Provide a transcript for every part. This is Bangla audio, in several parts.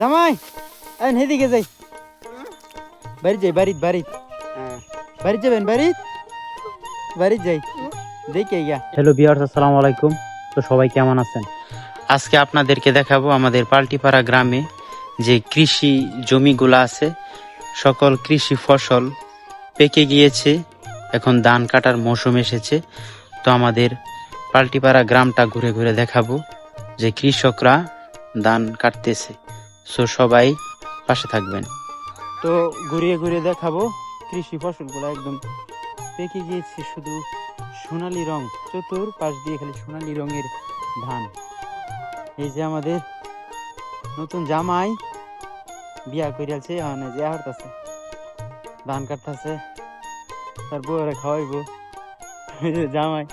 জামাই আইন হেদিকে যাই বাড়ি যাই বাড়িত যাবেন বাড়িত যাই দেখে গিয়া। হ্যালো ভিউয়ার্স, আসসালামু আলাইকুম। তো সবাই কেমন আছেন? আজকে আপনাদেরকে দেখাবো আমাদের পাল্টিপাড়া গ্রামে যে কৃষি জমিগুলো আছে, সকল কৃষি ফসল পেকে গিয়েছে, এখন ধান কাটার মৌসুম এসেছে। তো আমাদের পাল্টিপাড়া গ্রামটা ঘুরে ঘুরে দেখাবো যে কৃষকরা ধান কাটতেছে। সো সবাই পাশে থাকবেন। তো ঘুরিয়ে ঘুরিয়ে দেখাবো কৃষি ফসলগুলো একদম পেকে গিয়েছে, শুধু সোনালী রং, চতুর্পাশ দিয়ে খালি সোনালী রঙের ধান। এই যে আমাদের নতুন জামাই বিয়া করিয়াছে, যে হরতাছে ধান কাটতেছে, তার বউরে খাওয়াইবো। এই যে জামাই,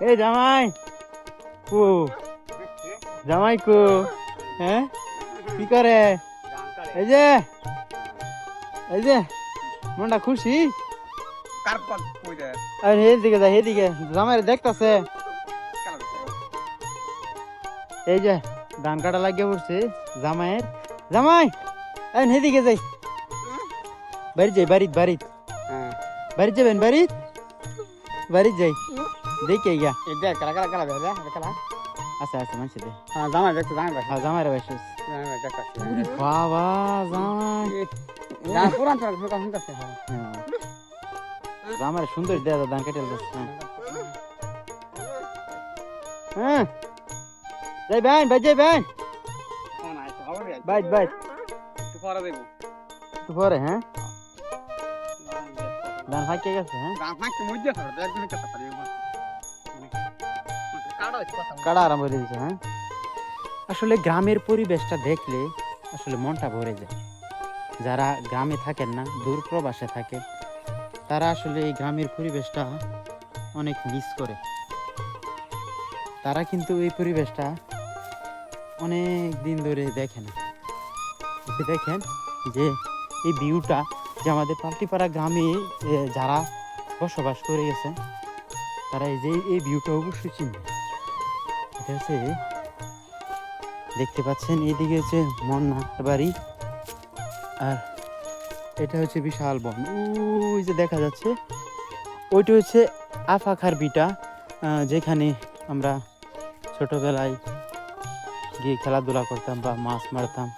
এই জামাই কো, জামাই কো, হ্যাঁ কি করে? এই যে মনটা খুশি। আর এদিকে যা, এদিকে জামাই দেখতাছে। এই যে ধান কাটা লাগিয়ে পড়ছে জামাইয়ের। জামাই আইন এদিকে যাই বাড়িত যাবেন বাড়িত যাই দেখে গিয়া। আচ্ছা মানছি দে জামাইরা বেশ বাবা জামাই সুন্দর দেয়া ধান কেটে হ্যাঁ যাই বেন বাইট পরে হ্যাঁ ধান ফাঁকে গেছে। হ্যাঁ কাটা আরাম করে দিচ্ছে। হ্যাঁ আসলে গ্রামের পরিবেশটা দেখলে আসলে মনটা ভরে যায়। যারা গ্রামে থাকেন না, দূর প্রবাসে থাকে, তারা আসলে এই গ্রামের পরিবেশটা অনেক মিস করে। তারা কিন্তু এই পরিবেশটা অনেক দিন ধরে দেখে না। দেখেন যে এই ভিউটা, যে আমাদের পাল্টিপাড়া গ্রামে যারা বসবাস করে গেছে, তারা এই যে এই ভিউটা অবশ্যই চিনবে। এটা হচ্ছে দেখতে পাচ্ছেন, এদিকে হচ্ছে মন্নার বাড়ি, আর এটা হচ্ছে বিশাল বন। ওই যে দেখা যাচ্ছে ওইটা হচ্ছে আফাখার বিটা, যেখানে আমরা ছোটবেলায় গিয়ে খেলাধুলা করতাম বা মাছ মারতাম,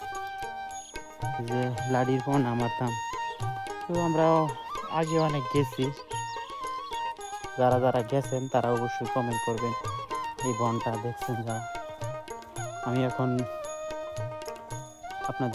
যে লাঠির পোনা মারতাম। তো আমরা আগে অনেক গেছি। যারা যারা গেছেন তারা অবশ্যই কমেন্ট করবেন এই বনটা দেখছেন যা। আমি এখন আপনাদের